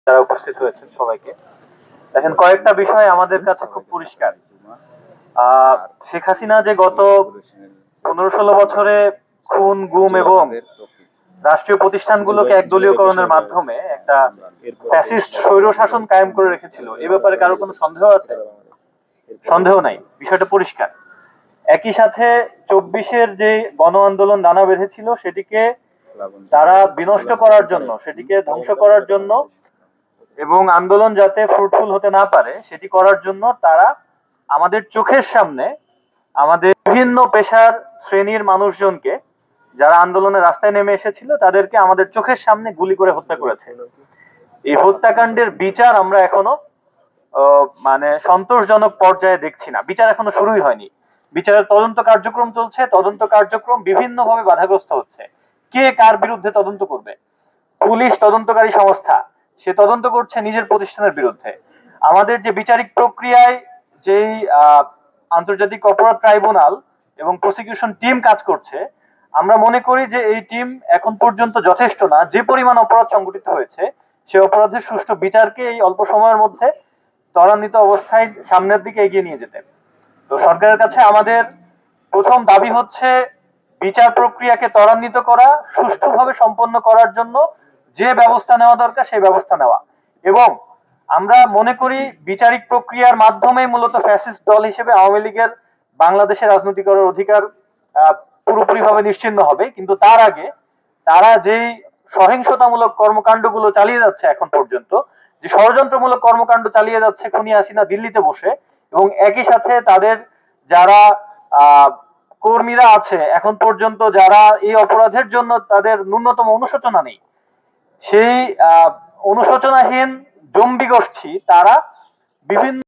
যারা উপস্থিত হয়েছেন সবাইকে। দেখেন, কয়েকটা বিষয় আমাদের কাছে খুব পরিষ্কার। আহ শেখ হাসিনা যে গত 15-16 বছরে খুন, গুম এবং রাষ্ট্রীয় প্রতিষ্ঠানগুলোকে একদলীয়করণের মাধ্যমে একটা ফ্যাসিস্ট স্বৈর শাসন কায়েম করে রেখেছিল, এ ব্যাপারে কারো কোনো সন্দেহ আছে? সন্দেহ নাই, বিষয়টা পরিষ্কার। একই সাথে 24-এর যে গণ আন্দোলন দানা বেঁধেছিল, সেটিকে তারা বিনষ্ট করার জন্য, সেটিকে ধ্বংস করার জন্য এবং আন্দোলন যাতে ফ্রুটফুল হতে না পারে সেটি করার জন্য তারা আমাদের চোখের সামনে আমাদের বিভিন্ন পেশার শ্রেণীর মানুষজনকে, যারা আন্দোলনে রাস্তায় নেমে এসেছিল, তাদেরকে আমাদের চোখের সামনে গুলি করে হত্যা করেছে। এই হত্যাকাণ্ডের বিচার আমরা এখনো মানে সন্তোষজনক পর্যায়ে দেখছি না। বিচার এখনো শুরুই হয়নি। বিচারের তদন্ত কার্যক্রম চলছে, তদন্ত কার্যক্রম বিভিন্নভাবে বাধাগ্রস্ত হচ্ছে। কে কার বিরুদ্ধে তদন্ত করবে? পুলিশ তদন্তকারী সংস্থা, সে তদন্ত করছে নিজের প্রতিষ্ঠানের বিরুদ্ধে। আমাদের যে বিচারিক প্রক্রিয়ায় যেই আন্তর্জাতিক অপরাধ ট্রাইব্যুনাল এবং প্রসিকিউশন টিম কাজ করছে, আমরা মনে করি যে এই টিম এখন পর্যন্ত যথেষ্ট না। যে পরিমাণ অপরাধ সংঘটিত হয়েছে, সে অপরাধের সুষ্ঠু বিচারকে এই অল্প সময়ের মধ্যে ত্বরান্বিত অবস্থায় সামনের দিকে এগিয়ে নিয়ে যেতে। তো সরকারের কাছে আমাদের প্রথম দাবি হচ্ছে বিচার প্রক্রিয়াকে ত্বরান্বিত করা, সুষ্ঠুভাবে সম্পন্ন করার জন্য যে ব্যবস্থা নেওয়া দরকার সেই ব্যবস্থা নেওয়া। এবং আমরা মনে করি বিচারিক প্রক্রিয়ার মাধ্যমেই মূলত ফ্যাসিস্ট দল হিসেবে আওয়ামী লীগের বাংলাদেশে রাজনীতি করার অধিকার পুরোপুরিভাবে নিশ্চিহ্ন হবে। কিন্তু তার আগে তারা যেই সহিংসতামূলক কর্মকাণ্ডগুলো চালিয়ে যাচ্ছে এখন পর্যন্ত, যে ষড়যন্ত্রমূলক কর্মকাণ্ড চালিয়ে যাচ্ছে খুনি হাসিনা দিল্লিতে বসে, এবং একই সাথে তাদের যারা কর্মীরা আছে এখন পর্যন্ত, যারা এই অপরাধের জন্য তাদের ন্যূনতম অনুশোচনা নেই, সেই অনুশোচনাহীন জম্বি গোষ্ঠী তারা বিভিন্ন